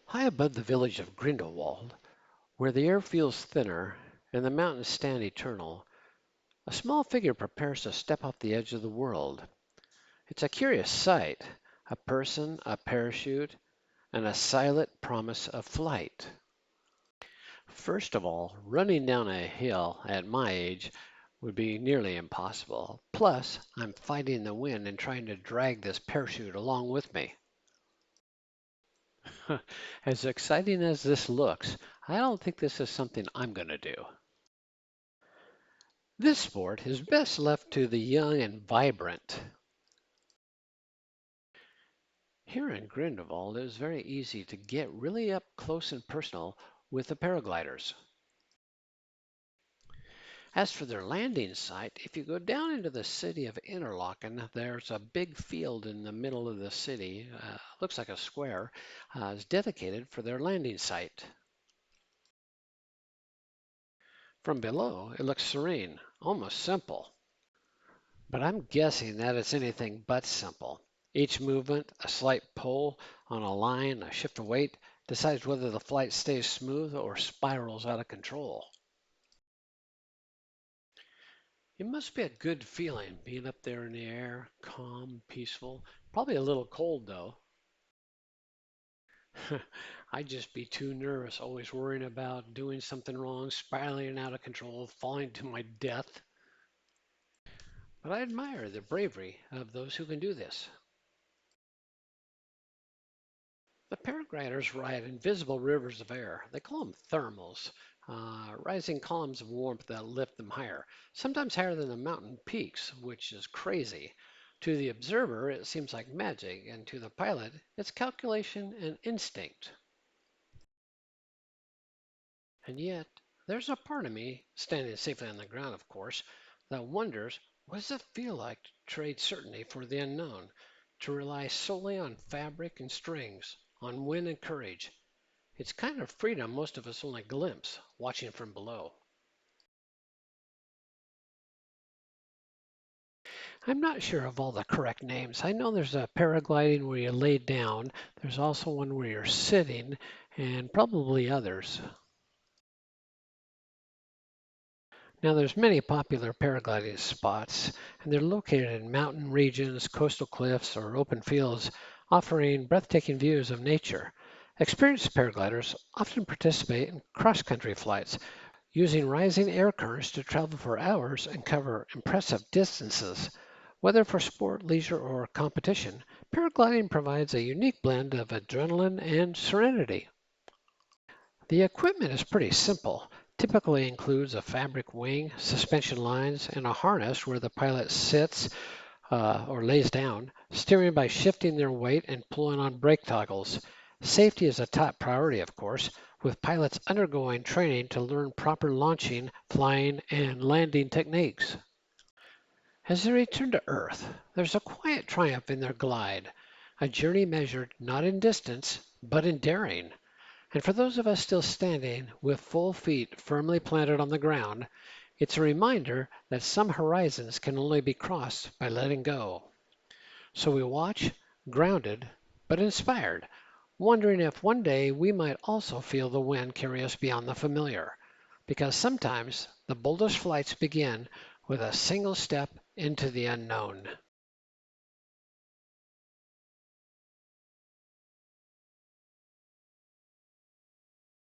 High above the village of Grindelwald, where the air feels thinner and the mountains stand eternal, a small figure prepares to step off the edge of the world. It's a curious sight, a person, a parachute, and a silent promise of flight. First of all, running down a hill at my age would be nearly impossible. Plus, I'm fighting the wind and trying to drag this parachute along with me. As exciting as this looks, I don't think this is something I'm going to do. This sport is best left to the young and vibrant. Here in Grindelwald, it is very easy to get really up close and personal with the paragliders. As for their landing site, if you go down into the city of Interlaken, there's a big field in the middle of the city, looks like a square, is dedicated for their landing site. From below, it looks serene, almost simple. But I'm guessing that it's anything but simple. Each movement, a slight pull on a line, a shift of weight, decides whether the flight stays smooth or spirals out of control. It must be a good feeling being up there in the air, calm, peaceful. Probably a little cold though. I'd just be too nervous, always worrying about doing something wrong, spiraling out of control, falling to my death. But I admire the bravery of those who can do this. The paragliders ride invisible rivers of air. They call them thermals, rising columns of warmth that lift them higher, sometimes higher than the mountain peaks, which is crazy. To the observer, it seems like magic, and to the pilot, it's calculation and instinct. And yet, there's a part of me, standing safely on the ground, of course, that wonders what does it feel like to trade certainty for the unknown, to rely solely on fabric and strings, on wind and courage. It's kind of freedom most of us only glimpse watching from below. I'm not sure of all the correct names. I know there's a paragliding where you lay down. There's also one where you're sitting, and probably others. Now there's many popular paragliding spots, and they're located in mountain regions, coastal cliffs, or open fields, offering breathtaking views of nature. Experienced paragliders often participate in cross-country flights, using rising air currents to travel for hours and cover impressive distances. Whether for sport, leisure, or competition, paragliding provides a unique blend of adrenaline and serenity. The equipment is pretty simple. Typically includes a fabric wing, suspension lines, and a harness where the pilot sits or lays down, steering by shifting their weight and pulling on brake toggles. Safety is a top priority, of course, with pilots undergoing training to learn proper launching, flying, and landing techniques. As they return to Earth, there's a quiet triumph in their glide, a journey measured not in distance, but in daring. And for those of us still standing with full feet firmly planted on the ground, it's a reminder that some horizons can only be crossed by letting go. So we watch, grounded, but inspired, wondering if one day we might also feel the wind carry us beyond the familiar. Because sometimes the boldest flights begin with a single step into the unknown.